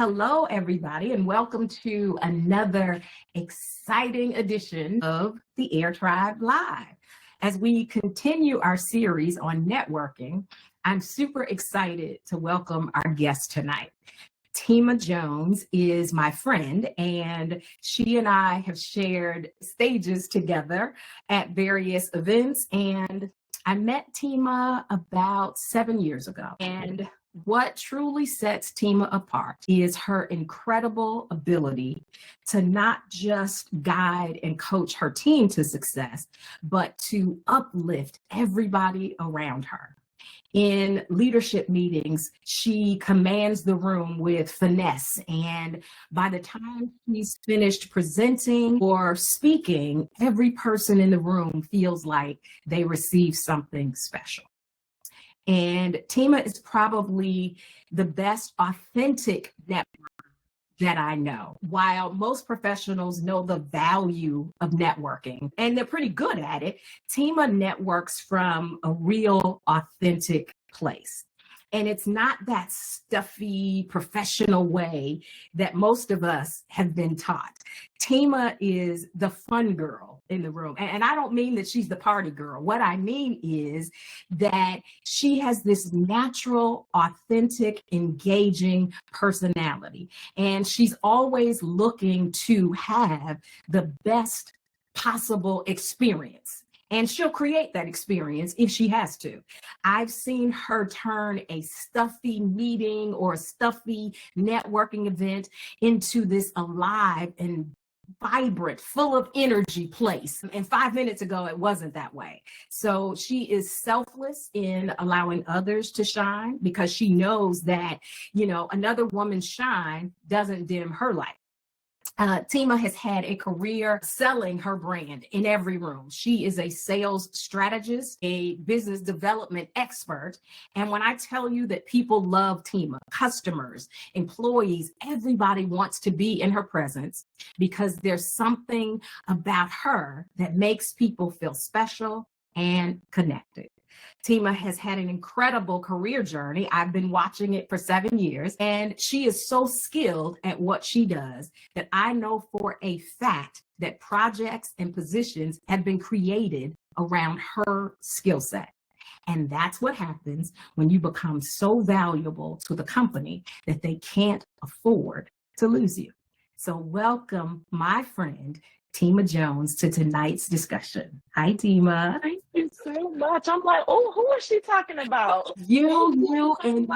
Hello, everybody, and welcome to another exciting edition of the Air Tribe Live. As we continue our series on networking, I'm super excited to welcome our guest tonight. Temma Jones is my friend, and she and I have shared stages together at various events, and I met Temma about 7 years ago. And what truly sets Temma apart is her incredible ability to not just guide and coach her team to success, but to uplift everybody around her. In leadership meetings, she commands the room with finesse. And by the time she's finished presenting or speaking, every person in the room feels like they received something special. And Temma is probably the best authentic networker that I know. While most professionals know the value of networking, and they're pretty good at it, Temma networks from a real, authentic place. And it's not that stuffy, professional way that most of us have been taught. Temma is the fun girl in the room. And I don't mean that she's the party girl. What I mean is that she has this natural, authentic, engaging personality. And she's always looking to have the best possible experience. And she'll create that experience if she has to. I've seen her turn a stuffy meeting or a stuffy networking event into this alive and vibrant, full of energy place. And 5 minutes ago, it wasn't that way. So she is selfless in allowing others to shine because she knows that, another woman's shine doesn't dim her light. Temma has had a career selling her brand in every room. She is a sales strategist, a business development expert. And when I tell you that people love Temma, customers, employees, everybody wants to be in her presence because there's something about her that makes people feel special and connected. Temma has had an incredible career journey. I've been watching it for 7 years, and she is so skilled at what she does that I know for a fact that projects and positions have been created around her skill set. And that's what happens when you become so valuable to the company that they can't afford to lose you. So welcome, my friend, Temma Jones, to tonight's discussion. Hi, Temma. Thank you so much. I'm like, oh, who is she talking about? You, and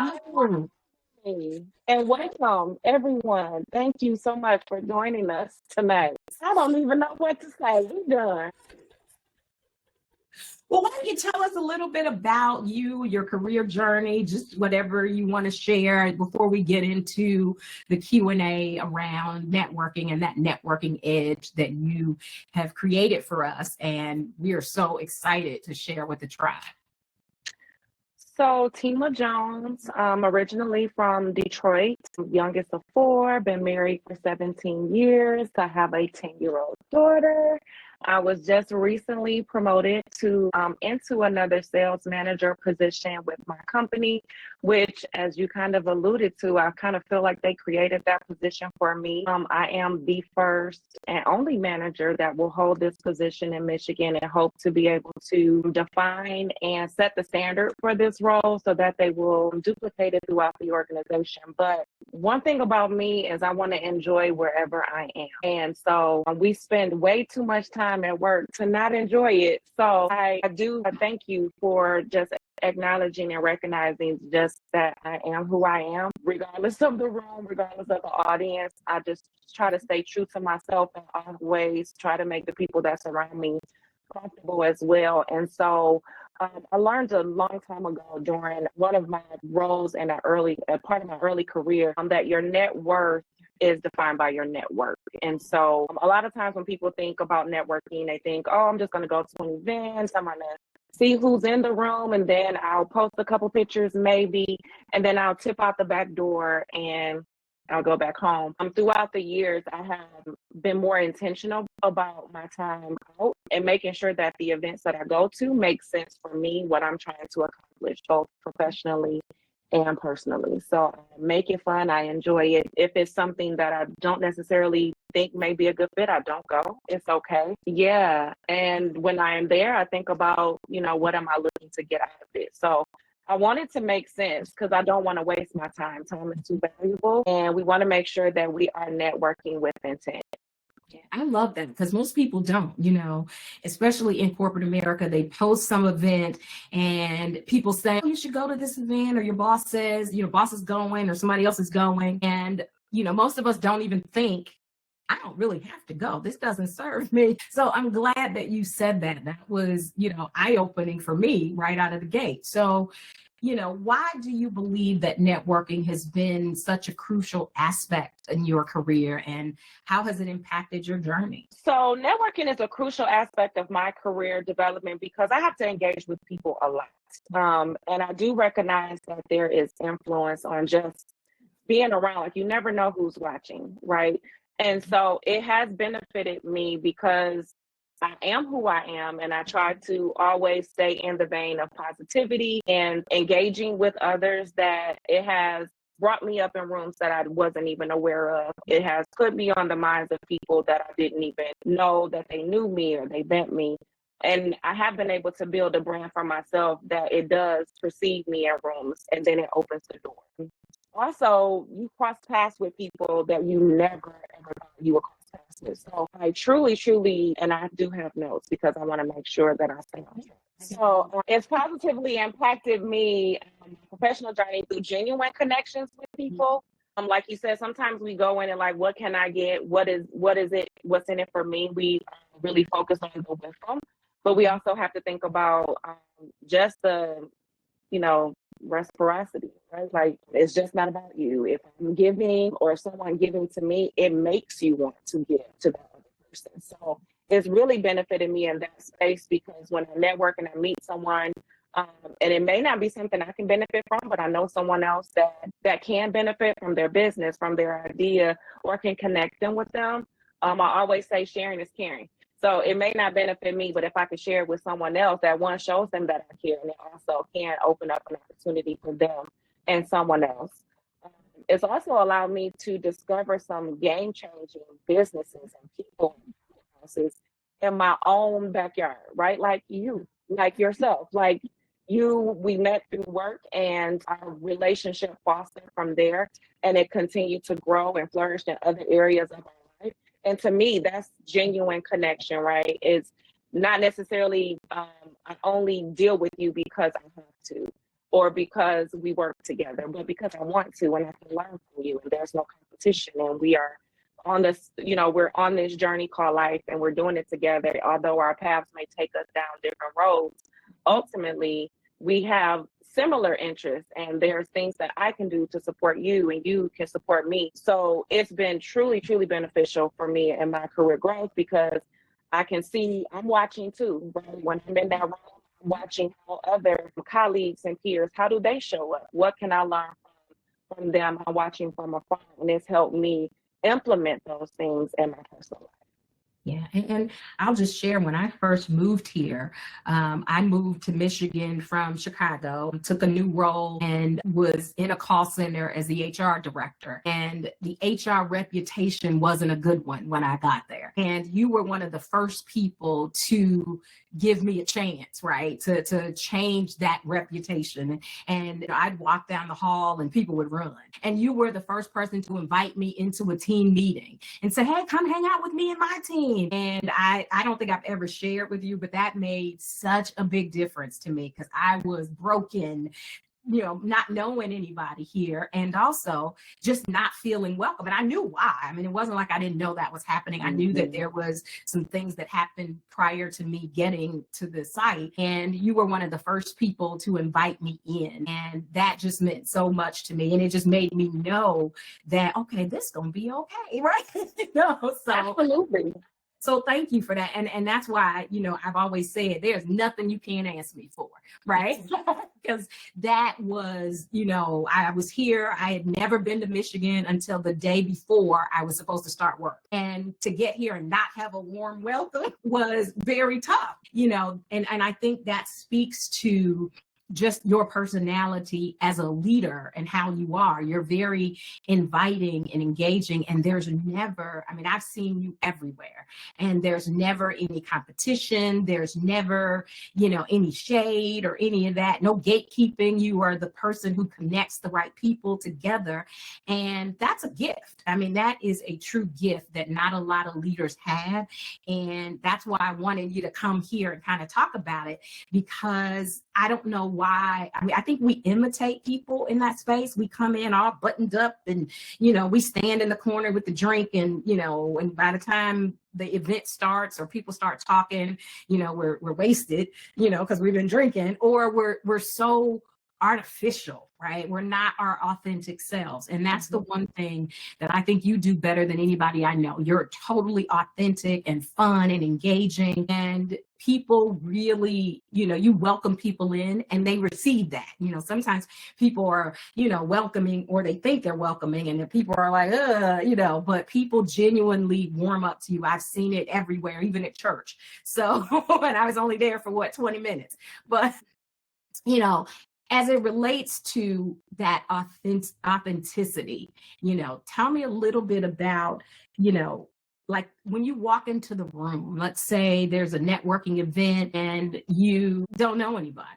you. And welcome, everyone. Thank you so much for joining us tonight. I don't even know what to say. We're done. Well, why don't you tell us a little bit about you, your career journey, just whatever you want to share before we get into the Q&A around networking and that networking edge that you have created for us. And we are so excited to share with the tribe. So, Temma Jones, originally from Detroit, youngest of four, been married for 17 years. I have a 10-year-old daughter. I was just recently promoted to into another sales manager position with my company, which, as you kind of alluded to, I kind of feel like they created that position for me. I am the first and only manager that will hold this position in Michigan and hope to be able to define and set the standard for this role so that they will duplicate it throughout the organization. But one thing about me is I want to enjoy wherever I am. And so we spend way too much time at work to not enjoy it. So I do thank you for just acknowledging and recognizing just that I am who I am, regardless of the room, regardless of the audience. I just try to stay true to myself and always try to make the people that surround me comfortable as well. And so I learned a long time ago during one of my roles in a part of my early career that your net worth is defined by your network. And so a lot of times when people think about networking, they think, oh, I'm just going to go to an event, I'm going to see who's in the room, and then I'll post a couple pictures maybe, and then I'll tip out the back door and I'll go back home. Throughout the years, I have been more intentional about my time out and making sure that the events that I go to make sense for me, what I'm trying to accomplish, both professionally and personally. So I make it fun. I enjoy it. If it's something that I don't necessarily think may be a good fit, I don't go. It's okay. Yeah. And when I am there, I think about, what am I looking to get out of it? So I want it to make sense because I don't want to waste my time. Time is too valuable. And we want to make sure that we are networking with intent. Yeah, I love that because most people don't, especially in corporate America. They post some event and people say, oh, you should go to this event, or your boss says, boss is going or somebody else is going. And, most of us don't even think, I don't really have to go. This doesn't serve me. So I'm glad that you said that. That was, eye-opening for me right out of the gate. So, why do you believe that networking has been such a crucial aspect in your career, and how has it impacted your journey? So networking is a crucial aspect of my career development because I have to engage with people a lot. And I do recognize that there is influence on just being around. Like, you never know who's watching, right? And so it has benefited me because I am who I am, and I try to always stay in the vein of positivity and engaging with others. That it has brought me up in rooms that I wasn't even aware of. It has put me on the minds of people that I didn't even know that they knew me or they met me. And I have been able to build a brand for myself that it does perceive me in rooms, and then it opens the door. Also, you cross paths with people that you never ever thought you would cross paths with. So I truly, and I do have notes because I want to make sure that I stay on track. So it's positively impacted me, professional journey, through genuine connections with people. Like you said, sometimes we go in and like, what can I get? What is it? What's in it for me? We really focus on the wisdom, but we also have to think about just the, reciprocity, right? Like, it's just not about you. If I'm giving or someone giving to me, it makes you want to give to that other person. So it's really benefited me in that space because when I network and I meet someone, and it may not be something I can benefit from, but I know someone else that can benefit from their business, from their idea, or can connect them with them. I always say sharing is caring. So it may not benefit me, but if I could share it with someone else, that one shows them that I care, and it also can open up an opportunity for them and someone else. It's also allowed me to discover some game-changing businesses and people houses in my own backyard, right? Like you, like yourself, like you, we met through work, and our relationship fostered from there, and it continued to grow and flourish in other areas of our life. And to me, that's genuine connection, right? It's not necessarily I only deal with you because I have to, or because we work together, but because I want to, and I can learn from you, and there's no competition, and we are on this, we're on this journey called life, and we're doing it together. Although our paths may take us down different roads, ultimately we have similar interests, and there's things that I can do to support you, and you can support me. So it's been truly beneficial for me in my career growth because I can see I'm watching too, right? When I'm in that room, I'm watching how other colleagues and peers, how do they show up? What can I learn from them? I'm watching from afar, and it's helped me implement those things in my personal life. Yeah, and I'll just share, when I first moved here, I moved to Michigan from Chicago, took a new role, and was in a call center as the HR director. And the HR reputation wasn't a good one when I got there. And you were one of the first people to give me a chance, right, to change that reputation. And I'd walk down the hall and people would run. And you were the first person to invite me into a team meeting and say, hey, come hang out with me and my team. And I don't think I've ever shared with you, but that made such a big difference to me because I was broken, not knowing anybody here, and also just not feeling welcome. And I knew why. I mean, it wasn't like I didn't know that was happening. I knew that there was some things that happened prior to me getting to the site. And you were one of the first people to invite me in. And that just meant so much to me. And it just made me know that, okay, this is going to be okay, right? So Absolutely. So thank you for that. And that's why, I've always said there's nothing you can't ask me for, right? Because that was, I was here. I had never been to Michigan until the day before I was supposed to start work. And to get here and not have a warm welcome was very tough, and I think that speaks to just your personality as a leader and how you are. You're very inviting and engaging, and there's never, I mean, I've seen you everywhere, and there's never any competition. There's never, any shade or any of that. No gatekeeping. You are the person who connects the right people together. And that's a gift. I mean, that is a true gift that not a lot of leaders have. And that's why I wanted you to come here and kind of talk about it, because I don't know why. I mean, I think we imitate people in that space. We come in all buttoned up and, we stand in the corner with the drink and, and by the time the event starts or people start talking, we're wasted, because we've been drinking, or we're so artificial, right? We're not our authentic selves. And that's the one thing that I think you do better than anybody I know. You're totally authentic and fun and engaging, and people really, you welcome people in and they receive that. Sometimes people are, welcoming, or they think they're welcoming, and the people are like, but people genuinely warm up to you. I've seen it everywhere, even at church. So, and I was only there for 20 minutes, but as it relates to that authenticity, tell me a little bit about, like when you walk into the room, let's say there's a networking event and you don't know anybody,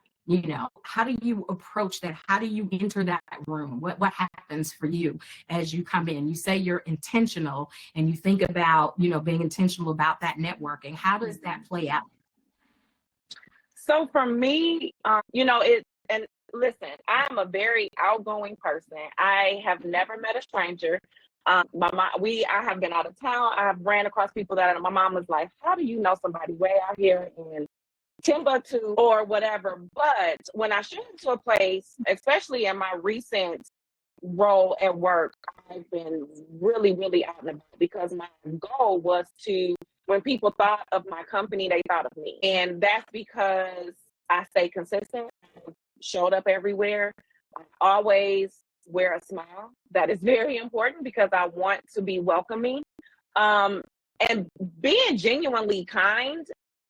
how do you approach that? How do you enter that room? What happens for you as you come in? You say you're intentional and you think about, being intentional about that networking. How does that play out? So for me, and listen, I'm a very outgoing person. I have never met a stranger. I have been out of town. I have ran across people that my mom was like, how do you know somebody way out here in Timbuktu or whatever? But when I show into a place, especially in my recent role at work, I've been really, really out and about, because my goal was to, when people thought of my company, they thought of me. And that's because I stay consistent, showed up everywhere. I always wear a smile. That is very important because I want to be welcoming. And being genuinely kind,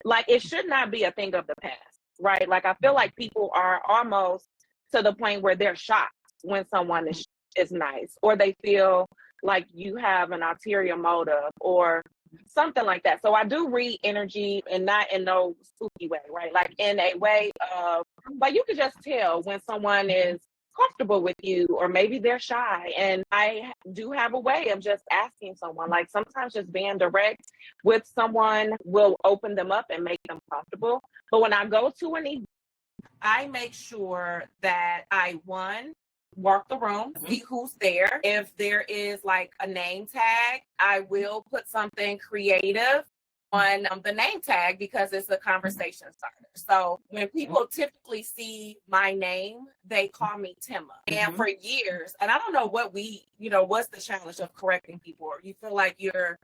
like, it should not be a thing of the past, right? Like, I feel like people are almost to the point where they're shocked when someone is nice, or they feel like you have an ulterior motive or something like that. So I do read energy, and not in no spooky way, right? Like in a way of, like, you can just tell when someone is comfortable with you, or maybe they're shy. And I do have a way of just asking someone, like, sometimes just being direct with someone will open them up and make them comfortable. But when I go to an event, I make sure that I, one, walk the room, see who's there. If there is like a name tag, I will put something creative on the name tag, because it's a conversation starter. So when people typically see my name, they call me Temma. And for years, and I don't know what what's the challenge of correcting people, or you feel like you're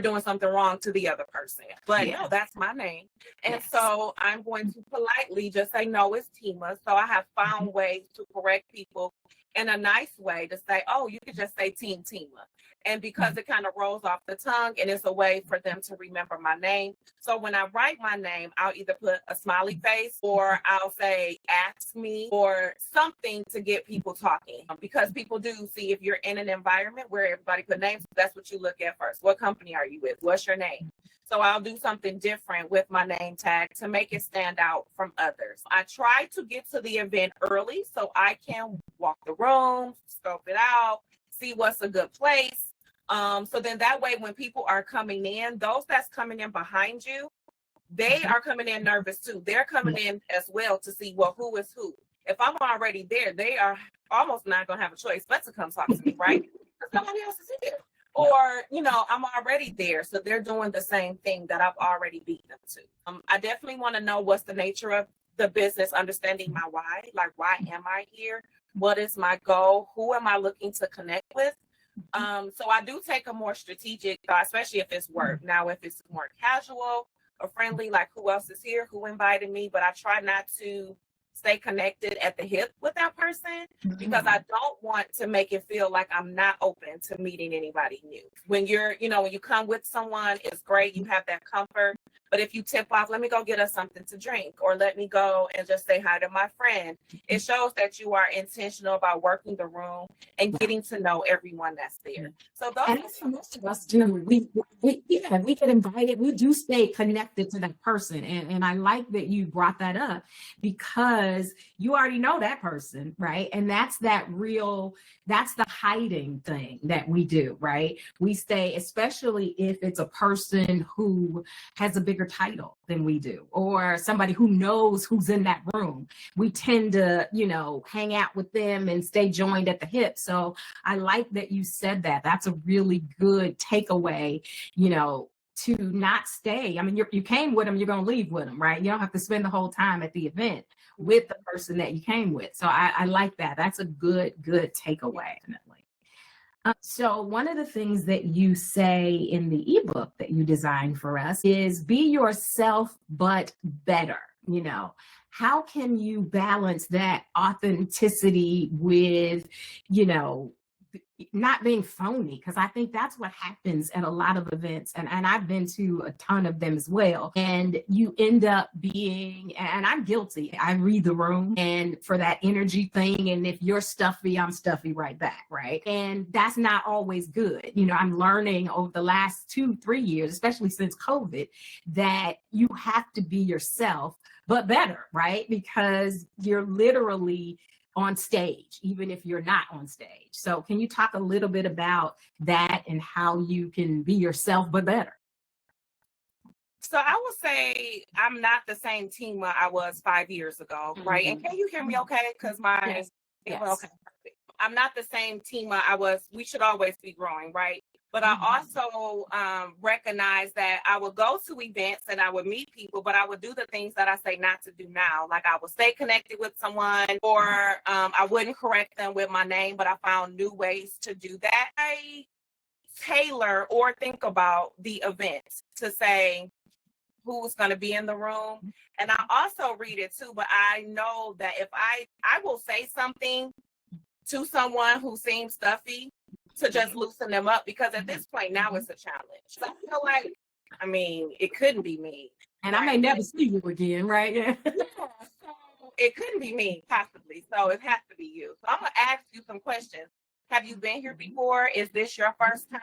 doing something wrong to the other person. But no, that's my name. And so I'm going to politely just say, no, it's Temma. So I have found ways to correct people in a nice way, to say, oh, you could just say Team Temma. And because it kind of rolls off the tongue, and it's a way for them to remember my name. So when I write my name, I'll either put a smiley face, or I'll say, ask me, or something to get people talking. Because people do see, if you're in an environment where everybody put names, that's what you look at first. What company are you with? What's your name? So I'll do something different with my name tag to make it stand out from others. I try to get to the event early so I can walk the room, scope it out, see what's a good place. So then that way, when people are coming in, those that's coming in behind you, they are coming in nervous too. They're coming in as well to see, well, who is who. If I'm already there, they are almost not going to have a choice but to come talk to me, right? Because nobody else is here. Or, I'm already there. So they're doing the same thing that I've already beat them to. I definitely want to know what's the nature of the business, understanding my why. Like, why am I here? What is my goal? Who am I looking to connect with? So I do take a more strategic, especially if it's work. Now, if it's more casual or friendly, like, who else is here? Who invited me? But I try not to stay connected at the hip with that person, because I don't want to make it feel like I'm not open to meeting anybody new. When when you come with someone, it's great. You have that comfort. But if you tip off, let me go get us something to drink, or let me go and just say hi to my friend, it shows that you are intentional about working the room and getting to know everyone that's there. So those and that's what most of us do. We get invited. We do stay connected to that person. And I like that you brought that up, because you already know that person, right? And that's the hiding thing that we do, right? We stay, especially if it's a person who has a bigger title than we do, or somebody who knows who's in that room. We tend to, hang out with them and stay joined at the hip. So I like that you said that. That's a really good takeaway, to not stay. I mean, you came with them, you're going to leave with them, right? You don't have to spend the whole time at the event with the person that you came with. So I like that. That's a good takeaway, definitely. So one of the things that you say in the ebook that you designed for us is be yourself, but better. How can you balance that authenticity with, not being phony? Because I think that's what happens at a lot of events, and I've been to a ton of them as well, and you end up being, and I'm guilty, I read the room and for that energy thing, and if you're stuffy, I'm stuffy right back, right? And that's not always good. I'm learning over the last 2-3 years, especially since COVID, that you have to be yourself but better, right? Because you're literally on stage, even if you're not on stage. So can you talk a little bit about that and how you can be yourself but better? So I would say I'm not the same Temma I was 5 years ago, right? And can you hear me okay? Because Yes. Okay, perfect. I'm not the same Temma I was. We should always be growing, right? But I also recognize that I would go to events and I would meet people, but I would do the things that I say not to do now. Like I would stay connected with someone, or I wouldn't correct them with my name, but I found new ways to do that. I tailor or think about the events to say who's going to be in the room. And I also read it too, but I know that if I will say something to someone who seems stuffy, to just loosen them up, because at this point now it's a challenge. So I feel like, it couldn't be me. And I may never see you again, right? Yeah. So it couldn't be me, possibly. So it has to be you. So I'm going to ask you some questions. Have you been here before? Is this your first time?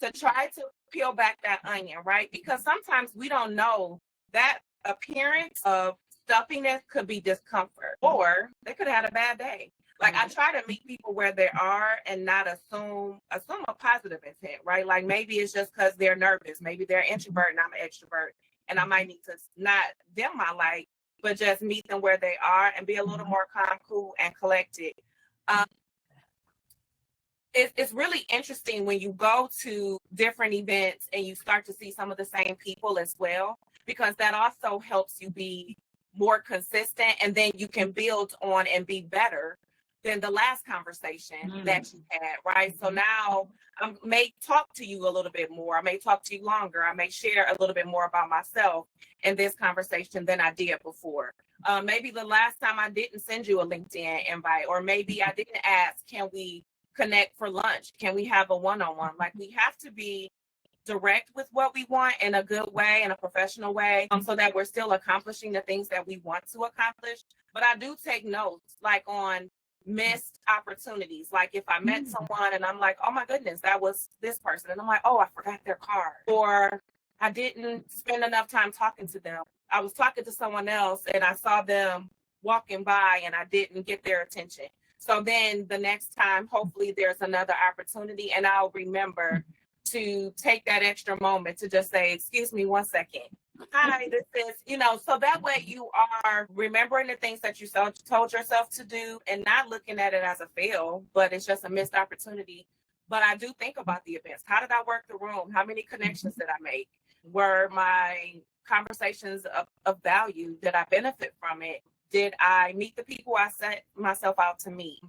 To try to peel back that onion, right? Because sometimes we don't know that appearance of stuffiness could be discomfort, or they could have had a bad day. Like I try to meet people where they are and not assume a positive intent, right? Like maybe it's just because they're nervous. Maybe they're introvert and I'm an extrovert, and I might need to not dim my light, but just meet them where they are and be a little more calm, cool, and collected. It's really interesting when you go to different events and you start to see some of the same people as well, because that also helps you be more consistent, and then you can build on and be better than the last conversation that you had, right? So now I may talk to you a little bit more. I may talk to you longer. I may share a little bit more about myself in this conversation than I did before. Maybe the last time I didn't send you a LinkedIn invite, or maybe I didn't ask, can we connect for lunch? Can we have a one-on-one? Like we have to be direct with what we want in a good way, in a professional way, so that we're still accomplishing the things that we want to accomplish. But I do take notes, like on missed opportunities. Like if I met someone and I'm like, oh my goodness, that was this person. And I'm like, oh, I forgot their card. Or I didn't spend enough time talking to them. I was talking to someone else and I saw them walking by and I didn't get their attention. So then the next time, hopefully there's another opportunity and I'll remember to take that extra moment to just say, excuse me 1 second. Hi, this is, so that way you are remembering the things that you told yourself to do and not looking at it as a fail, but it's just a missed opportunity. But I do think about the events. How did I work the room? How many connections did I make? Were my conversations of value? Did I benefit from it? Did I meet the people I set myself out to meet?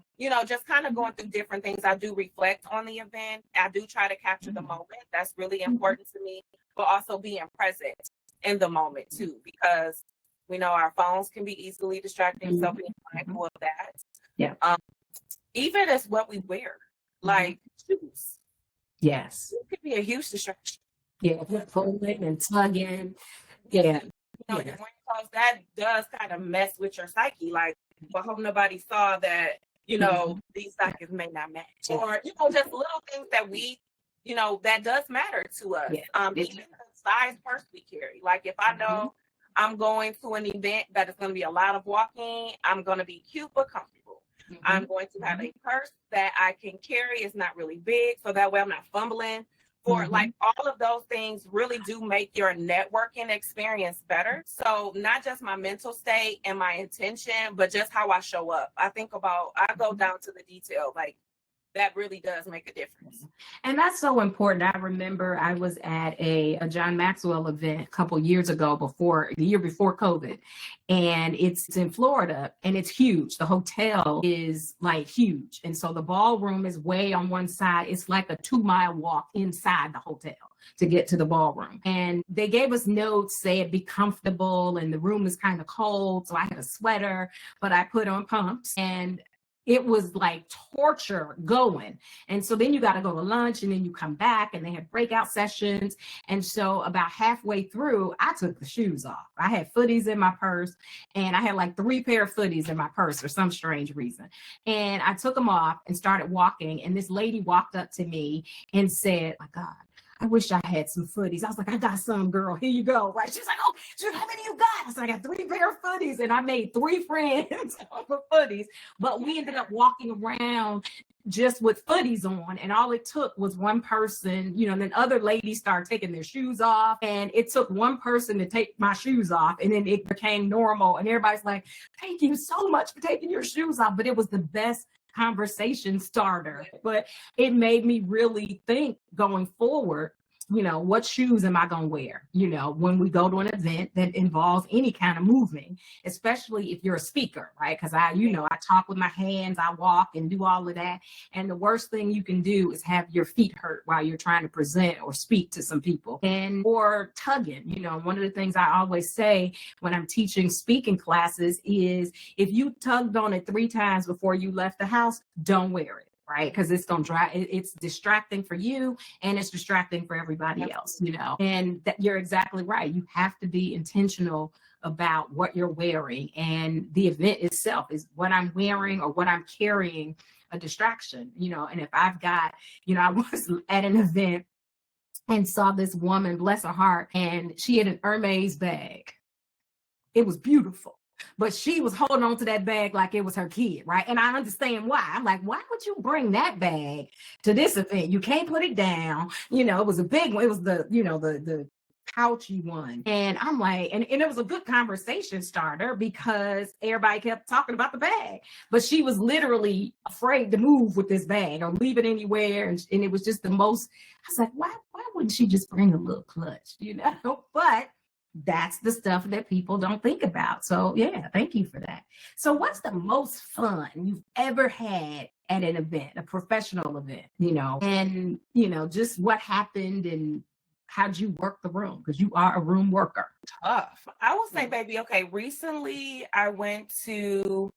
Just kind of going through different things. I do reflect on the event. I do try to capture the moment. That's really important to me, but also being present in the moment too, because we know our phones can be easily distracting. So being mindful of that. Yeah. Even as what we wear, like shoes. Yes. It could be a huge distraction. Yeah, pulling and tugging. Yeah. You know, you're wearing clothes, that does kind of mess with your psyche. Like, I hope nobody saw that, you know, these stockings may not match. Or, you know, just little things that we, you know, that does matter to us. Even the size purse we carry. Like, if I know I'm going to an event that is going to be a lot of walking, I'm going to be cute but comfortable. I'm going to have a purse that I can carry. It's not really big, so that way I'm not fumbling. For like all of those things really do make your networking experience better. So not just my mental state and my intention, but just how I show up. I go down to the detail. Like, that really does make a difference. And that's so important. I remember I was at a John Maxwell event a couple years ago, the year before COVID, and it's in Florida and it's huge. The hotel is like huge. And so the ballroom is way on one side. It's like a 2-mile walk inside the hotel to get to the ballroom. And they gave us notes, said be comfortable, and the room is kind of cold. So I had a sweater, but I put on pumps, and it was like torture going. And so then you got to go to lunch, and then you come back, and they had breakout sessions. And so about halfway through, I took the shoes off. I had footies in my purse, and I had like 3 pair of footies in my purse for some strange reason. And I took them off and started walking. And this lady walked up to me and said, "My God, I wish I had some footies." I was like, "I got some, girl. Here you go." Right? She's like, "Oh, how many you got?" I said, "I got 3 pair of footies." And I made 3 friends for footies. But we ended up walking around just with footies on. And all it took was one person, you know, and then other ladies started taking their shoes off. And it took one person to take my shoes off. And then it became normal. And everybody's like, "Thank you so much for taking your shoes off." But it was the best conversation starter. But it made me really think going forward, you know, what shoes am I going to wear, you know, when we go to an event that involves any kind of moving, especially if you're a speaker, right? Because I talk with my hands, I walk and do all of that. And the worst thing you can do is have your feet hurt while you're trying to present or speak to some people, or tugging. You know, one of the things I always say when I'm teaching speaking classes is, if you tugged on it 3 times before you left the house, don't wear it. Right? Because it's going to it's distracting for you, and it's distracting for everybody else, you know. And you're exactly right. You have to be intentional about what you're wearing, and the event itself is what I'm wearing or what I'm carrying a distraction, you know. And if I've got, you know, I was at an event and saw this woman, bless her heart, and she had an Hermes bag. It was beautiful. But she was holding on to that bag like it was her kid, right? And I understand why. I'm like, why would you bring that bag to this event? You can't put it down. You know, it was a big one. It was the, you know, the pouchy one. And I'm like, and it was a good conversation starter because everybody kept talking about the bag. But she was literally afraid to move with this bag or leave it anywhere. And it was just the most, I was like, why wouldn't she just bring a little clutch, you know? But that's the stuff that people don't think about. So yeah, thank you for that. So what's the most fun you've ever had at an event, a professional event, you know, and, you know, just what happened and how'd you work the room? Because you are a room worker. Tough. I will say, baby, okay, recently I went to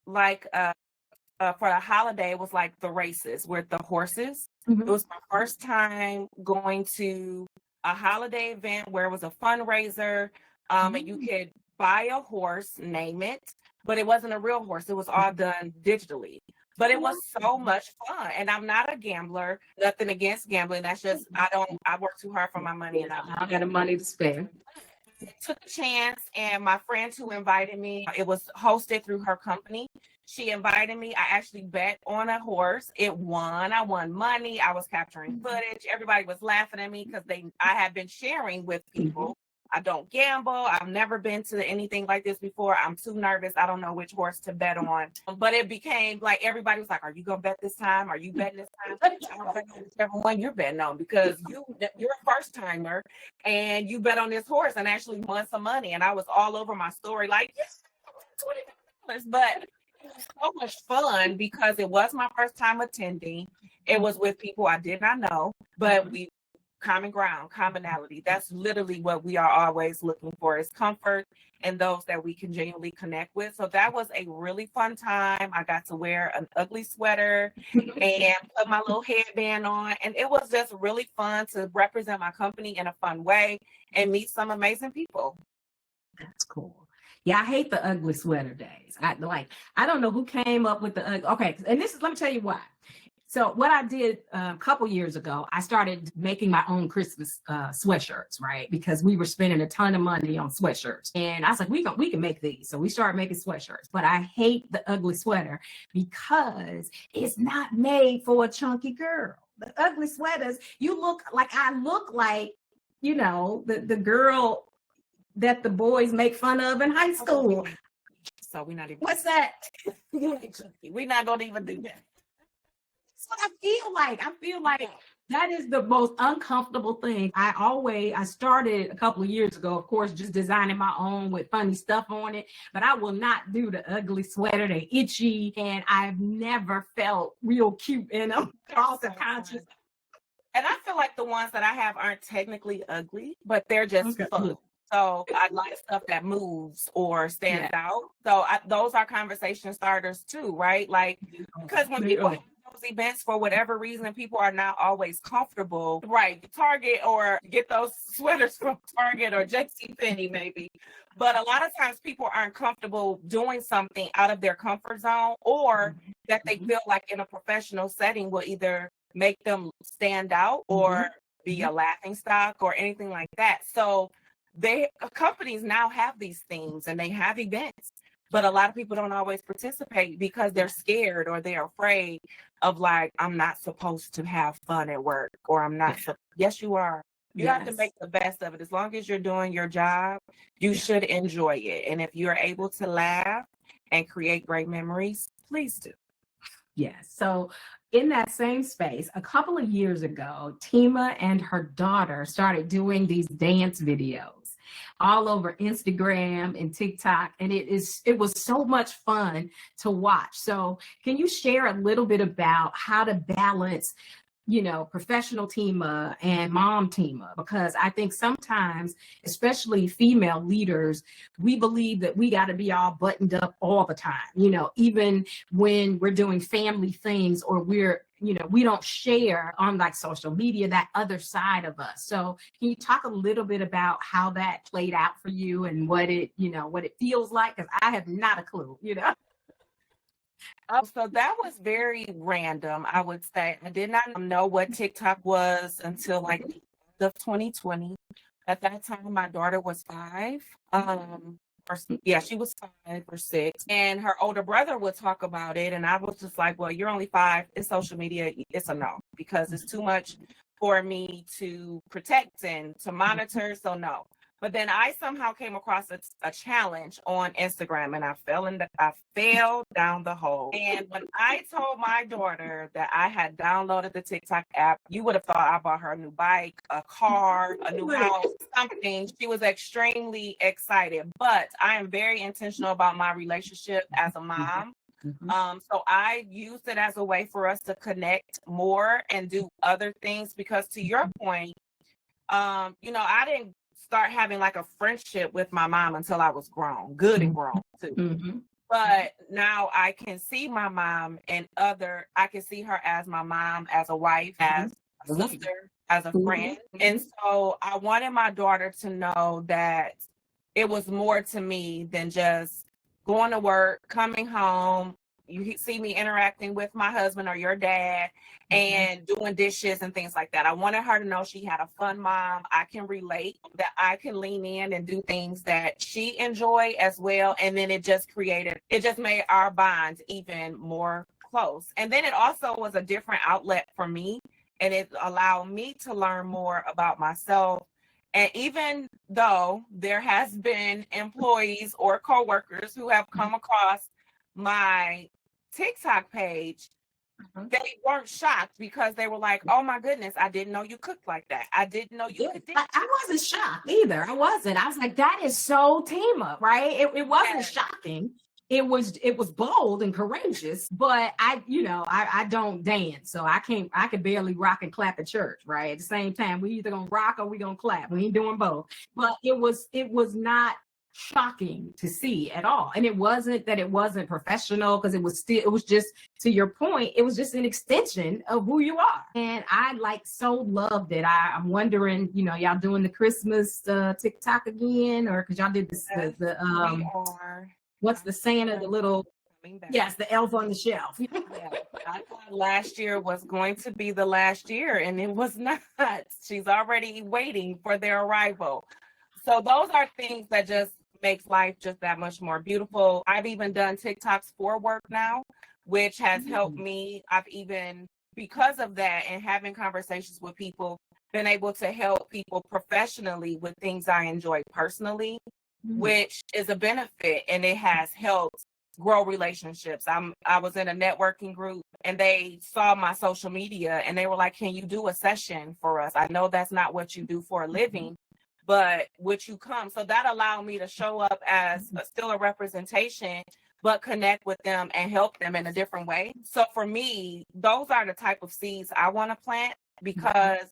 like, for a holiday, it was like the races with the horses. It was my first time going to a holiday event where it was a fundraiser, and you could buy a horse, name it, but it wasn't a real horse. It was all done digitally. But it was so much fun. And I'm not a gambler, nothing against gambling. That's just, I work too hard for my money, and I got the money to spend. Took a chance, and my friend who invited me, it was hosted through her company. She invited me. I actually bet on a horse. It won. I won money. I was capturing footage. Everybody was laughing at me because I had been sharing with people. I don't gamble. I've never been to anything like this before. I'm too nervous. I don't know which horse to bet on. But it became like everybody was like, "Are you gonna bet this time? Are you betting this time?" I was like, "Whichever one you're betting on, because you're a first timer and you bet on this horse and actually won some money." And I was all over my story like, "Yes, $20." But it was so much fun because it was my first time attending. It was with people I did not know, but we common ground, commonality. That's literally what we are always looking for, is comfort and those that we can genuinely connect with. So that was a really fun time. I got to wear an ugly sweater and put my little headband on. And it was just really fun to represent my company in a fun way and meet some amazing people. That's cool. Yeah, I hate the ugly sweater days. I don't know who came up with the okay. And let me tell you why. So what I did a couple years ago, I started making my own Christmas sweatshirts, right? Because we were spending a ton of money on sweatshirts. And I was like, we can make these. So we started making sweatshirts. But I hate the ugly sweater because it's not made for a chunky girl. The ugly sweaters, I look like, the girl that the boys make fun of in high school. So we're not even. What's that? We're not going to even do that. That's what I feel like that is the most uncomfortable thing. I started a couple of years ago, of course, just designing my own with funny stuff on it, but I will not do the ugly sweater. They're itchy, and I've never felt real cute in them. Also conscious. And I feel like the ones that I have aren't technically ugly, but they're just fun. So I like stuff that moves or stands out. So those are conversation starters too, right? Like, because when people have those events, for whatever reason, people are not always comfortable, right? Target, or get those sweaters from Target or JCPenney maybe. But a lot of times people aren't comfortable doing something out of their comfort zone, or that they feel like in a professional setting will either make them stand out or be a laughing stock or anything like that. So companies now have these themes and they have events, but a lot of people don't always participate because they're scared or they're afraid of, like, I'm not supposed to have fun at work, or I'm not. Yes, you are. You have to make the best of it. As long as you're doing your job, you should enjoy it. And if you're able to laugh and create great memories, please do. Yes. So in that same space, a couple of years ago, Temma and her daughter started doing these dance videos all over Instagram and TikTok. And it was so much fun to watch. So can you share a little bit about how to balance, professional Temma and mom Temma? Because I think sometimes, especially female leaders, we believe that we got to be all buttoned up all the time, even when we're doing family things, or we don't share on like social media that other side of us. So can you talk a little bit about how that played out for you and what it feels like? Because I have not a clue, So that was very random, I would say. I did not know what TikTok was until like the 2020. At that time, my daughter was 5. She was 5 or 6. And her older brother would talk about it. And I was just like, well, you're only 5. It's social media. It's a no, because it's too much for me to protect and to monitor. So no. But then I somehow came across a challenge on Instagram, and I fell down the hole. And when I told my daughter that I had downloaded the TikTok app, you would have thought I bought her a new bike, a car, a new house, something. She was extremely excited. But I am very intentional about my relationship as a mom. So I used it as a way for us to connect more and do other things, because to your point, I didn't start having like a friendship with my mom until I was grown, good and grown too. But now I can see my mom I can see her as my mom, as a wife, as a sister, as a friend. And so I wanted my daughter to know that it was more to me than just going to work, coming home. You see me interacting with my husband or your dad and doing dishes and things like that. I wanted her to know she had a fun mom. I can relate, that I can lean in and do things that she enjoyed as well. And then it just made our bonds even more close. And then it also was a different outlet for me, and it allowed me to learn more about myself. And even though there has been employees or coworkers who have come across my TikTok page, they weren't shocked, because they were like, oh my goodness, I didn't know you cooked like that. I didn't know you could. I wasn't shocked either. I was like, that is so Temma, right? It wasn't shocking. it was bold and courageous, but I don't dance, so I could barely rock and clap at church, right? At the same time, we either gonna rock or we gonna clap. We ain't doing both. But it was not shocking to see at all. And it wasn't that it wasn't professional, because it was just, to your point, it was just an extension of who you are. And I so loved it. I'm wondering, y'all doing the Christmas TikTok again, or because y'all did this the We are. what's the Santa, the little, yes, the elf on the shelf. Yeah, I thought last year was going to be the last year, and it was not. She's already waiting for their arrival. So those are things that just makes life just that much more beautiful. I've even done TikToks for work now, which has helped me. I've even, because of that and having conversations with people, been able to help people professionally with things I enjoy personally, which is a benefit, and it has helped grow relationships. I was in a networking group, and they saw my social media, and they were like, "Can you do a session for us? I know that's not what you do for a living, but would you come?" So that allowed me to show up as still a representation, but connect with them and help them in a different way. So for me, those are the type of seeds I want to plant, because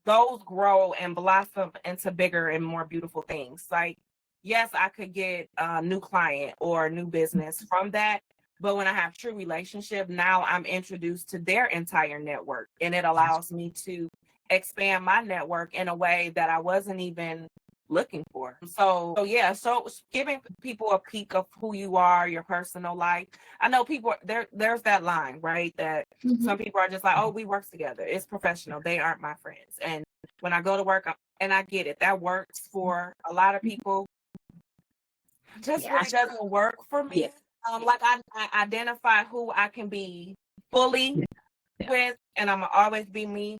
those grow and blossom into bigger and more beautiful things. Like, yes, I could get a new client or a new business from that. But when I have true relationship, now I'm introduced to their entire network, and it allows me to expand my network in a way that I wasn't even looking for. So yeah, so giving people a peek of who you are, your personal life. I know people there's that line, right? That some people are just like, "Oh, we work together. It's professional. They aren't my friends." And when I go to work, and I get it, that works for a lot of people. Just really doesn't work for me. Like I identify who I can be fully with, and I'm gonna always be me.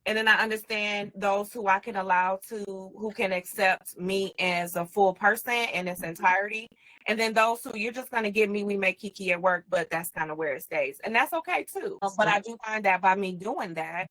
And then I understand those who I can allow who can accept me as a full person in its entirety. And then those who you're just going to give me, we make kiki at work, but that's kind of where it stays. And that's okay too. But I do find that by me doing that,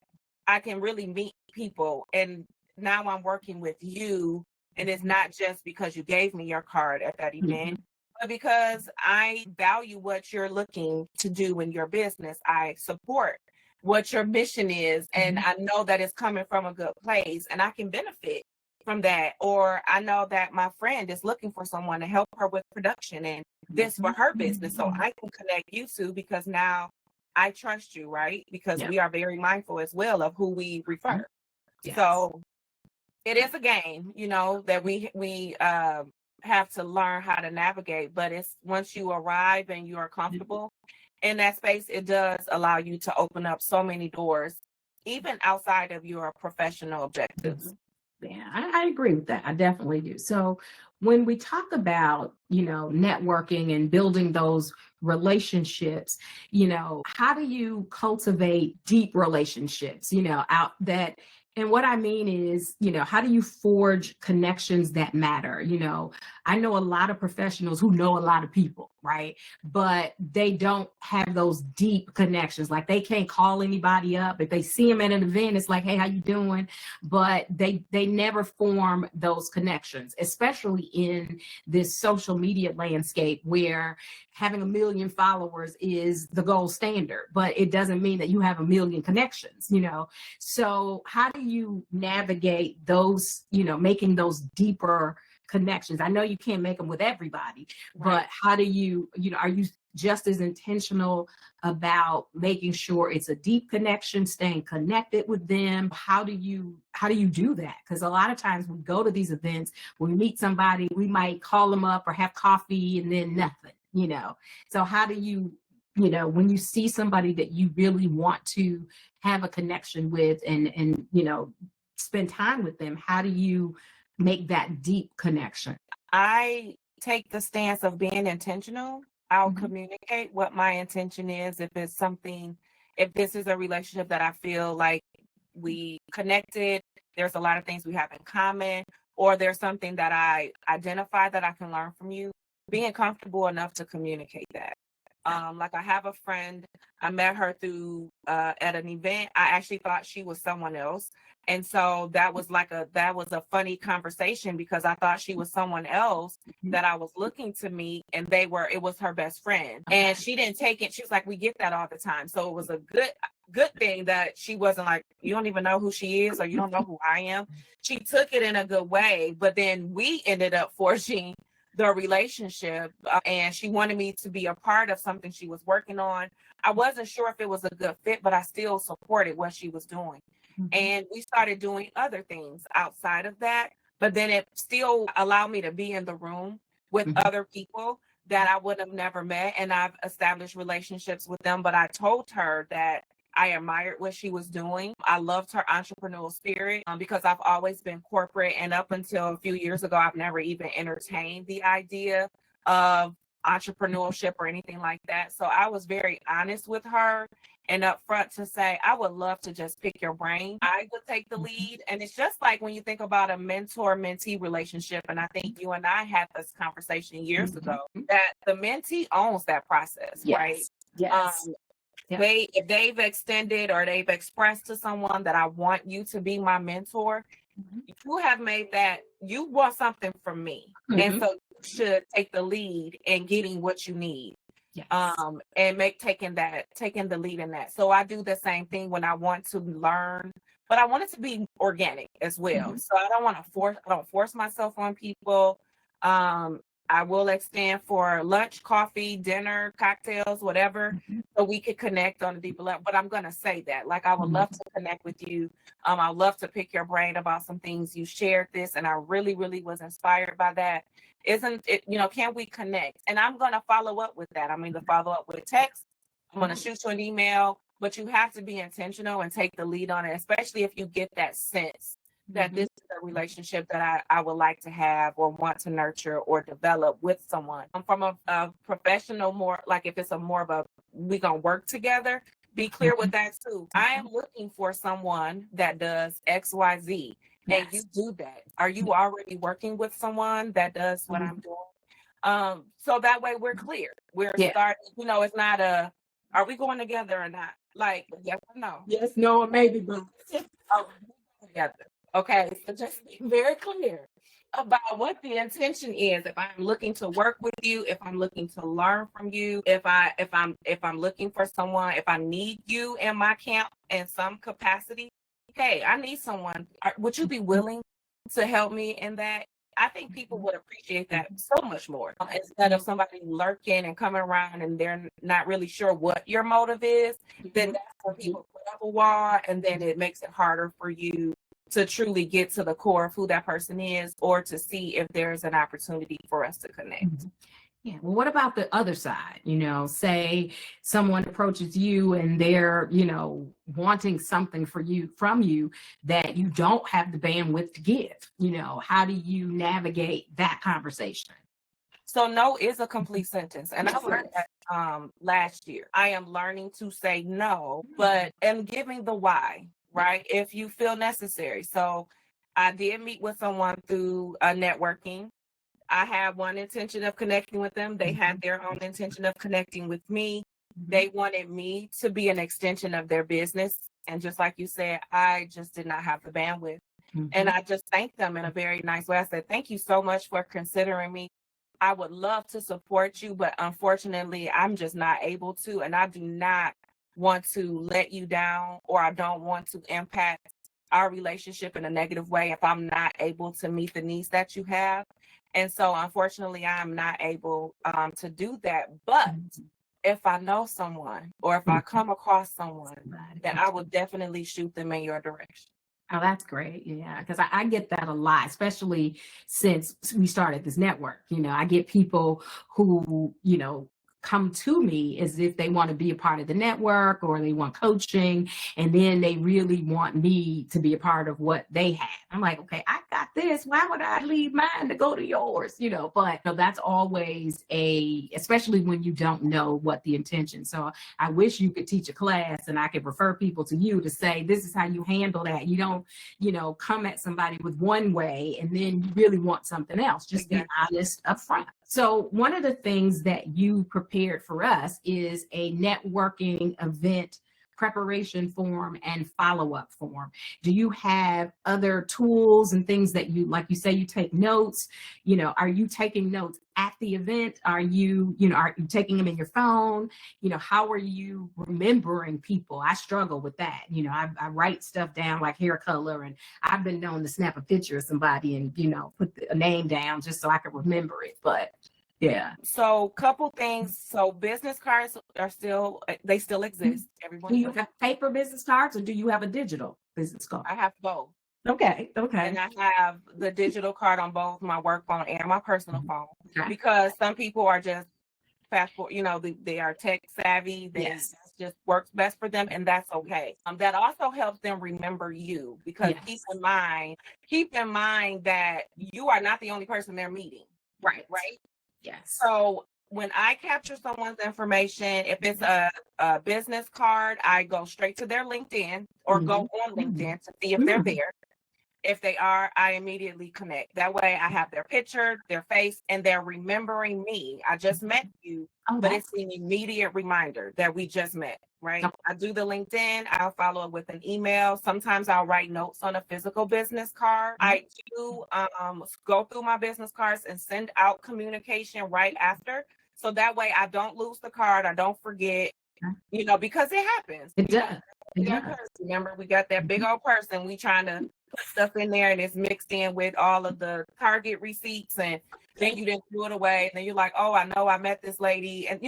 I can really meet people. And now I'm working with you. And it's not just because you gave me your card at that event, but because I value what you're looking to do in your business. I support what your mission is, and I know that it's coming from a good place, and I can benefit from that. Or I know that my friend is looking for someone to help her with production and this for her business, so I can connect you two, because now I trust you, right? Because we are very mindful as well of who we refer. So it is a game, that we have to learn how to navigate, but it's once you arrive and you are comfortable in that space, it does allow you to open up so many doors, even outside of your professional objectives. Yeah, I agree with that. I definitely do. So when we talk about, networking and building those relationships, how do you cultivate deep relationships, out that, and what I mean is, how do you forge connections that matter? I know a lot of professionals who know a lot of people, right? But they don't have those deep connections. Like, they can't call anybody up. If they see them at an event, it's like, "Hey, how you doing?" But they never form those connections, especially in this social media landscape where having 1 million followers is the gold standard, but it doesn't mean that you have 1 million connections, So how do you navigate those, making those deeper connections? I know you can't make them with everybody, but how do you, are you just as intentional about making sure it's a deep connection, staying connected with them? How do you do that? Because a lot of times we go to these events, when we meet somebody, we might call them up or have coffee and then nothing, So how do you, when you see somebody that you really want to have a connection with and spend time with them, how do you make that deep connection? I take the stance of being intentional. I'll communicate what my intention is. If this is a relationship that I feel like we connected, there's a lot of things we have in common, or there's something that I identify that I can learn from you, being comfortable enough to communicate that. Like I have a friend, I met her through at an event. I actually thought she was someone else. And so that was a funny conversation because I thought she was someone else that I was looking to meet, and it was her best friend. And she didn't take it. She was like, we get that all the time. So it was a good thing that she wasn't like, you don't even know who she is or you don't know who I am. She took it in a good way, but then we ended up forging the relationship, and she wanted me to be a part of something she was working on. I wasn't sure if it was a good fit, but I still supported what she was doing. And we started doing other things outside of that, but then it still allowed me to be in the room with other people that I would have never met, and I've established relationships with them. But I told her that I admired what she was doing. I loved her entrepreneurial spirit, because I've always been corporate. And up until a few years ago, I've never even entertained the idea of entrepreneurship or anything like that. So I was very honest with her and upfront to say, I would love to just pick your brain. I would take the lead. And it's just like when you think about a mentor-mentee relationship, and I think you and I had this conversation years ago, that the mentee owns that process, right? Yes. If they've extended or they've expressed to someone that I want you to be my mentor, you have made that, you want something from me. And so you should take the lead in getting what you need. Yes. And taking the lead in that. So I do the same thing when I want to learn, but I want it to be organic as well. So I don't force myself on people. I will extend for lunch, coffee, dinner, cocktails, whatever, so we could connect on a deeper level. But I'm going to say that, like, I would love to connect with you. I'd love to pick your brain about some things. You shared this, and I really, really was inspired by that. Isn't it, can we connect? And I'm going to follow up with that. I'm going to follow up with text. I'm going to shoot you an email, but you have to be intentional and take the lead on it, especially if you get that sense that this is a relationship that I would like to have or want to nurture or develop with someone. From a professional, more like if it's more of a, we gonna work together, be clear with that too. I am looking for someone that does XYZ. And you do that. Are you already working with someone that does what I'm doing? So that way we're clear. We're starting, it's not are we going together or not? Like, yes or no? Yes, no, or maybe, but are we going together? Okay, so just be very clear about what the intention is. If I'm looking to work with you, if I'm looking to learn from you, if I'm looking for someone, if I need you in my camp in some capacity, okay, I need someone. Would you be willing to help me in that? I think people would appreciate that so much more instead of somebody lurking and coming around and they're not really sure what your motive is. Then that's when people put up a wall, and then it makes it harder for you to truly get to the core of who that person is, or to see if there's an opportunity for us to connect. Yeah. Well, what about the other side? Say someone approaches you and they're, wanting something from you that you don't have the bandwidth to give. How do you navigate that conversation? So no is a complete sentence. And I learned that last year. I am learning to say no, but and giving the why, right? If you feel necessary. So I did meet with someone through networking. I had one intention of connecting with them. They had their own intention of connecting with me. They wanted me to be an extension of their business. And just like you said, I just did not have the bandwidth. And I just thanked them in a very nice way. I said, thank you so much for considering me. I would love to support you, but unfortunately, I'm just not able to. And I do not want to let you down, or I don't want to impact our relationship in a negative way if I'm not able to meet the needs that you have. And so unfortunately, I'm not able to do that. But if I know someone, or if I come across someone, then I will definitely shoot them in your direction. Oh, that's great. Yeah, because I get that a lot, especially since we started this network. I get people who, come to me as if they want to be a part of the network, or they want coaching, and then they really want me to be a part of what they have. I'm like, okay, I got this. Why would I leave mine to go to yours? But that's always especially when you don't know what the intention. So I wish you could teach a class and I could refer people to you to say, this is how you handle that. You don't, come at somebody with one way and then you really want something else. Just be honest up front. So one of the things that you prepared for us is a networking event preparation form and follow-up form. Do you have other tools and things that you, like you say, you take notes, are you taking notes at the event? Are you taking them in your phone? How are you remembering people? I struggle with that. I write stuff down like hair color, and I've been known to snap a picture of somebody and, put a name down just so I can remember it. But yeah. So couple things. So business cards they still exist. Do you have paper business cards or do you have a digital business card? I have both. Okay. And I have the digital card on both my work phone and my personal phone, because some people are just fast forward, they are tech savvy. Yes. Just works best for them, and that's okay. That also helps them remember you, because keep in mind that you are not the only person they're meeting. Right. Yes. So when I capture someone's information, if it's a business card, I go straight to their LinkedIn or go on LinkedIn to see if they're there. If they are, I immediately connect. That way I have their picture, their face, and they're remembering me. I just met you, but it's an immediate reminder that we just met, right? Okay. I do the LinkedIn. I'll follow up with an email. Sometimes I'll write notes on a physical business card. I do go through my business cards and send out communication right after. So that way I don't lose the card. I don't forget, because it happens. It does. Remember, we got that big old person. We trying to put stuff in there, and it's mixed in with all of the Target receipts, and then you didn't throw it away. And then you're like, oh, I know I met this lady. And,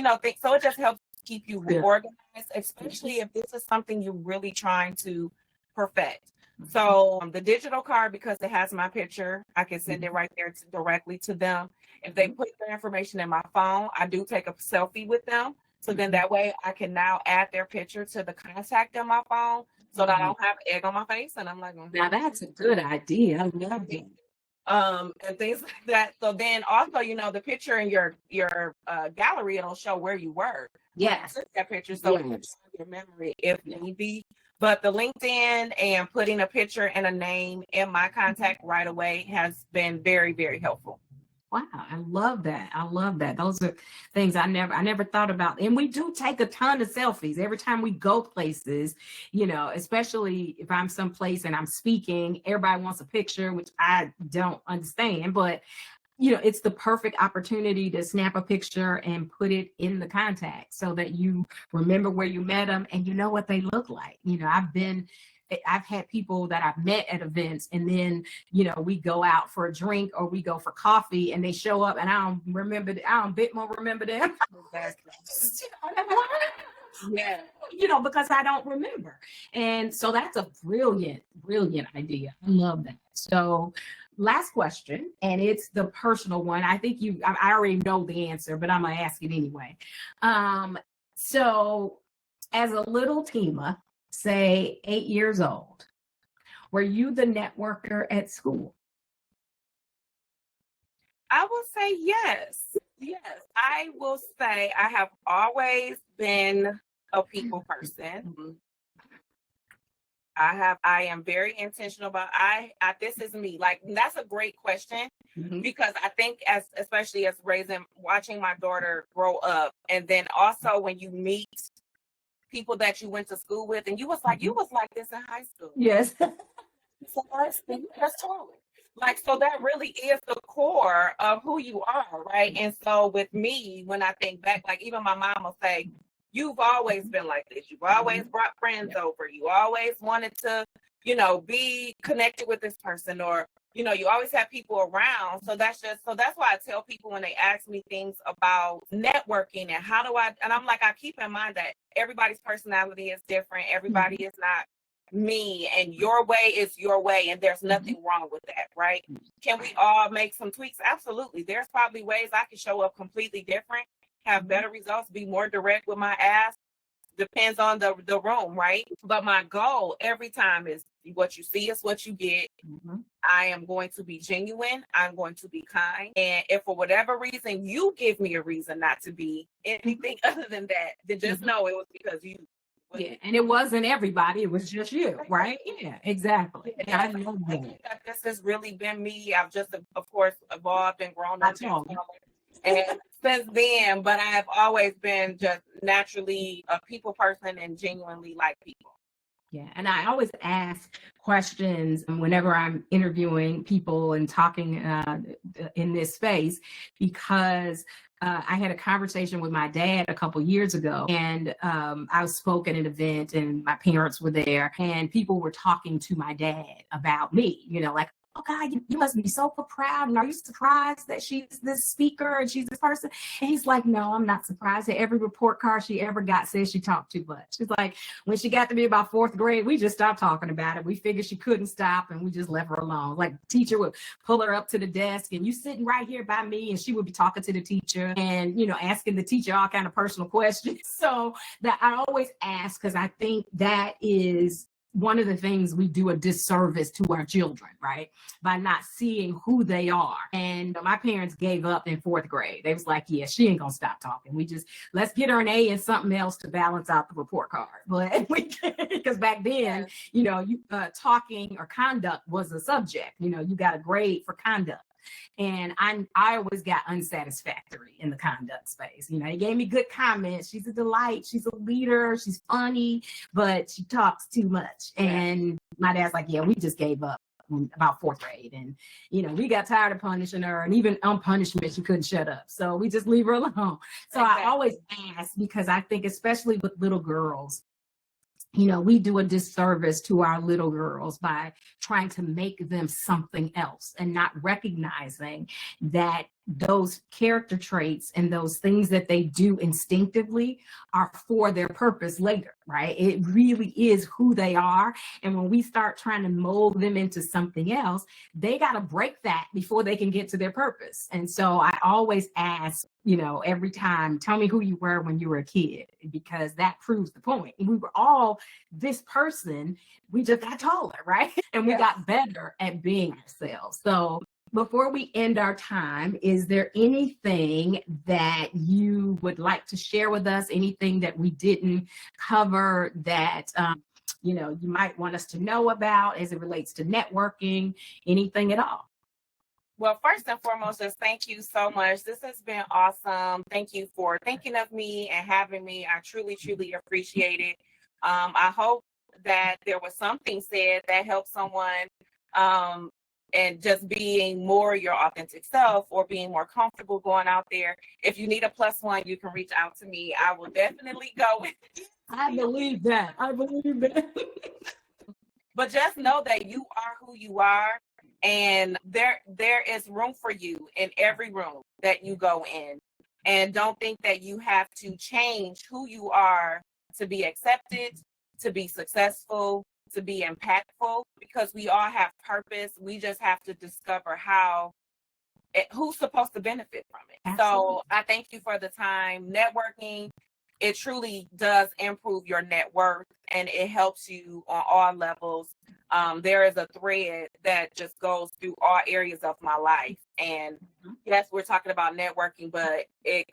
so it just helps keep you organized, especially if this is something you're really trying to perfect. So the digital card, because it has my picture, I can send it right there directly to them. If they put their information in my phone, I do take a selfie with them. So then that way I can now add their picture to the contact in my phone, so that I don't have egg on my face. And I'm like, now that's a good idea. I love it. And things like that. So then also, the picture in your gallery, it'll show where you were. Yes. That picture, so it's your memory if need be. But the LinkedIn and putting a picture and a name in my contact right away has been very, very helpful. Wow, I love that. Those are things I never thought about. And we do take a ton of selfies every time we go places, especially if I'm someplace and I'm speaking, everybody wants a picture, which I don't understand, but it's the perfect opportunity to snap a picture and put it in the contact so that you remember where you met them and you know what they look like. I've had people that I've met at events, and then, we go out for a drink or we go for coffee and they show up and I don't bit more remember them. Because I don't remember. And so that's a brilliant idea. I love that. So last question, and it's the personal one. I think I already know the answer, but I'm going to ask it anyway. So as a little Temma, say 8 years old, were you the networker at school? I will say yes. I will say I have always been a people person. I am very intentional about this is me. Like, that's a great question, because I think especially as watching my daughter grow up, and then also when you meet people that you went to school with, and you was like this in high school. Yes. So that's totally. So that really is the core of who you are, right? And so with me, when I think back, even my mom will say, you've always been like this. You've always brought friends over. You always wanted to, be connected with this person, or, you always have people around. So that's why I tell people when they ask me things about networking and and I'm like, I keep in mind that everybody's personality is different. Everybody is not me, and your way is your way, and there's nothing wrong with that, right? Can we all make some tweaks? Absolutely. There's probably ways I can show up completely different, have better results, be more direct with my ask. Depends on the room, right? But my goal every time is what you see is what you get. I am going to be genuine. I'm going to be kind. And if for whatever reason you give me a reason not to be anything other than that, then just know it was because you. Yeah, and it wasn't everybody. It was just you, right? Yeah, exactly. Yeah, I think that this has really been me. I've just, of course, evolved and grown up. And since then, but I have always been just naturally a people person and genuinely like people. Yeah, and I always ask questions whenever I'm interviewing people and talking in this space, because I had a conversation with my dad a couple years ago, and I spoke at an event, and my parents were there, and people were talking to my dad about me, like, oh God, you must be so proud. And are you surprised that she's this speaker and she's this person? And he's like, no, I'm not surprised. Every report card she ever got says she talked too much. She's like, when she got to be about fourth grade, we just stopped talking about it. We figured she couldn't stop and we just left her alone. Like, the teacher would pull her up to the desk and you sitting right here by me, and she would be talking to the teacher and, asking the teacher all kind of personal questions. So that I always ask, because I think that is one of the things we do a disservice to our children, right? By not seeing who they are. And my parents gave up in fourth grade. They was like, yeah, she ain't gonna stop talking. Let's get her an A and something else to balance out the report card. But because back then, talking or conduct was a subject. You got a grade for conduct. And I always got unsatisfactory in the conduct space. He gave me good comments. She's a delight. She's a leader. She's funny, but she talks too much. And my dad's like, yeah, we just gave up about fourth grade. And, we got tired of punishing her. And even on punishment, she couldn't shut up. So we just leave her alone. So I always ask, because I think, especially with little girls, we do a disservice to our little girls by trying to make them something else and not recognizing that those character traits and those things that they do instinctively are for their purpose later, right? It really is who they are. And when we start trying to mold them into something else, they got to break that before they can get to their purpose. And so I always ask, every time, tell me who you were when you were a kid, because that proves the point. We were all this person, we just got taller, right? And we got better at being ourselves. So before we end our time, is there anything that you would like to share with us? Anything that we didn't cover that, you might want us to know about as it relates to networking, anything at all? Well, first and foremost, just thank you so much. This has been awesome. Thank you for thinking of me and having me. I truly, truly appreciate it. I hope that there was something said that helped someone, and just being more your authentic self, or being more comfortable going out there. If you need a +1, you can reach out to me. I will definitely go with you. I believe that. But just know that you are who you are. And there is room for you in every room that you go in. And don't think that you have to change who you are to be accepted, to be successful, to be impactful, because we all have purpose. We just have to discover who's supposed to benefit from it. Absolutely. So I thank you for the time. Networking, it truly does improve your net worth, and it helps you on all levels. There is a thread that just goes through all areas of my life. And yes, we're talking about networking, but it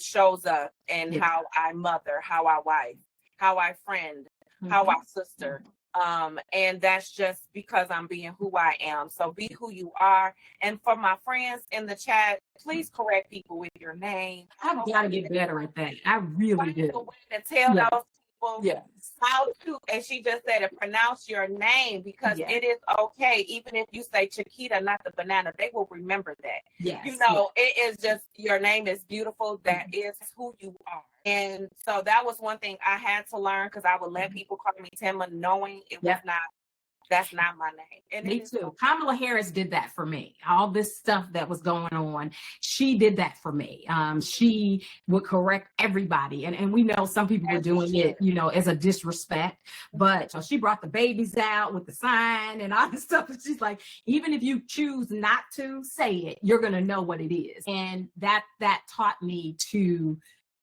shows up in how I mother, how I wife, how I friend, how I sister. And that's just because I'm being who I am. So be who you are. And for my friends in the chat, please correct people with your name. I've got to get better at that. I really do. To tell those people how to, and she just said it, pronounce your name, because it is okay. Even if you say Chiquita, not the banana, they will remember that. It is just, your name is beautiful. That is who you are. And so that was one thing I had to learn, because I would let people call me Temma, knowing it was that's not my name. And me too. Kamala Harris did that for me. All this stuff that was going on, she did that for me. She would correct everybody. And we know some people were doing it, as a disrespect. But so she brought the babies out with the sign and all this stuff. And she's like, even if you choose not to say it, you're going to know what it is. And that taught me to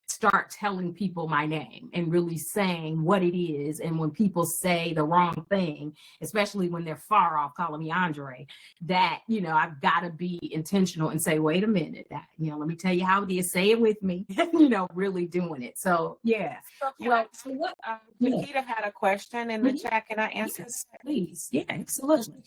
start telling people my name and really saying what it is. And when people say the wrong thing, especially when they're far off calling me Andre, that, I've got to be intentional and say, wait a minute, let me tell you how it is. Say it with me, really doing it. So, yeah. Nikita had a question in the chat. Can I answer? Yes, please. Yeah, absolutely.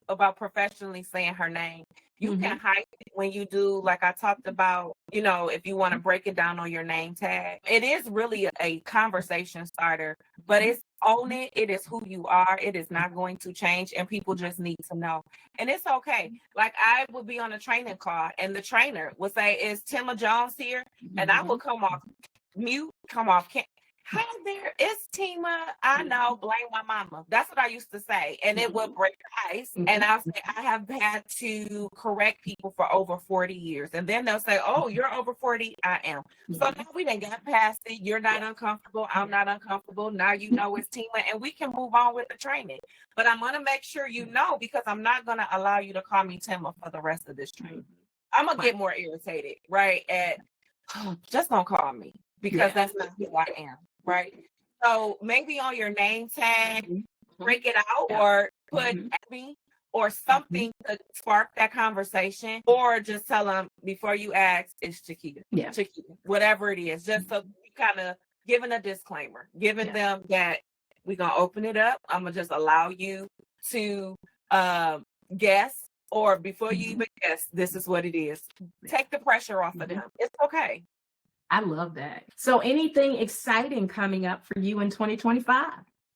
About professionally saying her name. You can hide it when you do, like I talked about, if you want to break it down on your name tag, it is really a conversation starter, but it's own it. It is who you are. It is not going to change, and people just need to know. And it's okay. Like I would be on a training call and the trainer would say, "Is Temma Jones here?" And I would come off mute, come off hi there, it's Temma. I know, blame my mama. That's what I used to say. And it would break the ice. And I'll say, I have had to correct people for over 40 years. And then they'll say, oh, you're over 40. I am. So now we done got past it. You're not uncomfortable. I'm not uncomfortable. Now you know it's Temma, and we can move on with the training. But I'm going to make sure you know, because I'm not going to allow you to call me Temma for the rest of this training. I'm going to get more irritated, right? Just don't call me, because that's not who I am. Right. So maybe on your name tag, break it out, or put me or something to spark that conversation, or just tell them before you ask, it's Chiquita. Yeah. Chiquita, whatever it is, just so you kind of giving a disclaimer, giving them that we're going to open it up. I'm going to just allow you to guess, or before you even guess, this is what it is. Take the pressure off of them. It's okay. I love that. So anything exciting coming up for you in 2025?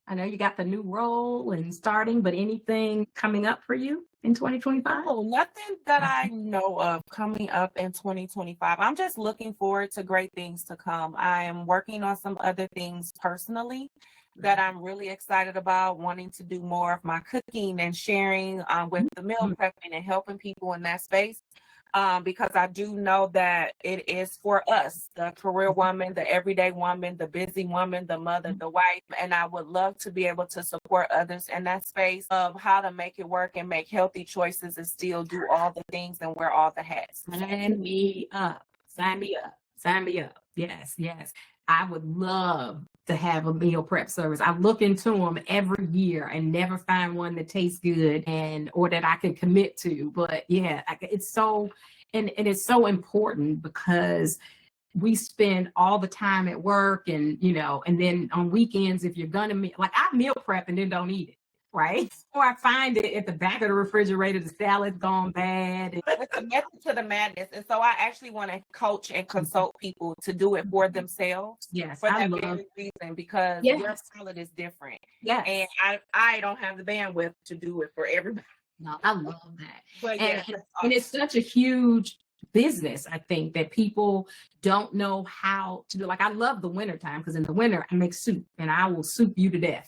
I know you got the new role and starting, but anything coming up for you in 2025? Oh, nothing that I know of coming up in 2025. I'm just looking forward to great things to come. I am working on some other things personally that I'm really excited about, wanting to do more of my cooking and sharing with the meal prepping and helping people in that space. Because I do know that it is for us, the career woman, the everyday woman, the busy woman, the mother, the wife. And I would love to be able to support others in that space of how to make it work and make healthy choices and still do all the things and wear all the hats. Sign me up. Sign me up. Sign me up. Yes, yes. I would love to have a meal prep service. I look into them every year and never find one that tastes good or that I can commit to. But yeah, it's so, and it's so important, because we spend all the time at work and then on weekends, if you're gonna like, I meal prep and then don't eat it. Right. Or I find it at the back of the refrigerator, the salad's gone bad. It's a method to the madness. And so I actually want to coach and consult people to do it for themselves. Yes. For that very reason, because your salad is different. Yes. And I don't have the bandwidth to do it for everybody. No, I love that. But and it's such a huge business, I think, that people don't know how to do. Like, I love the wintertime, because in the winter I make soup and I will soup you to death.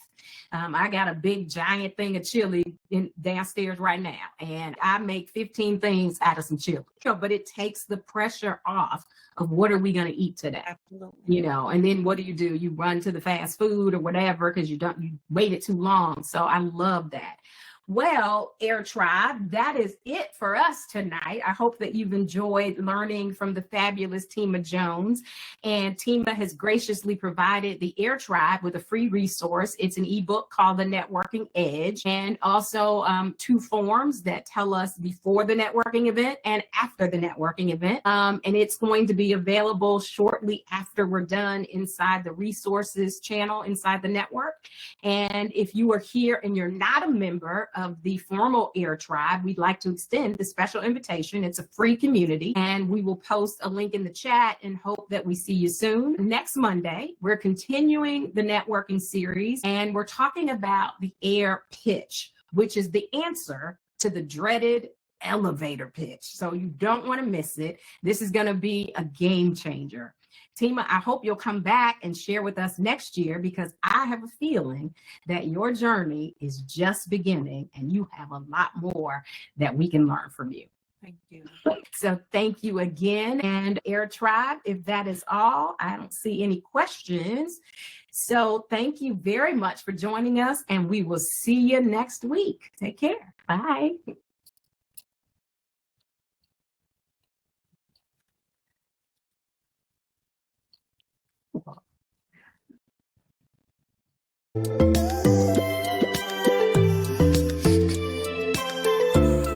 I got a big giant thing of chili downstairs right now, and I make 15 things out of some chili. But it takes the pressure off of what are we going to eat today. Absolutely. And then what do? You run to the fast food or whatever because you waited too long. So I love that. Well, Air Tribe, that is it for us tonight. I hope that you've enjoyed learning from the fabulous Temma Jones. And Temma has graciously provided the Air Tribe with a free resource. It's an ebook called The Networking Edge, and also 2 forms that tell us before the networking event and after the networking event. And it's going to be available shortly after we're done inside the resources channel inside the network. And if you are here and you're not a member of the formal Air Tribe, we'd like to extend the special invitation. It's a free community, and we will post a link in the chat and hope that we see you soon. Next Monday, we're continuing the networking series, and we're talking about the air pitch, which is the answer to the dreaded elevator pitch. So you don't want to miss it. This is going to be a game changer. Temma, I hope you'll come back and share with us next year, because I have a feeling that your journey is just beginning and you have a lot more that we can learn from you. Thank you. So thank you again. And Air Tribe, if that is all, I don't see any questions. So thank you very much for joining us, and we will see you next week. Take care. Bye. Thank you.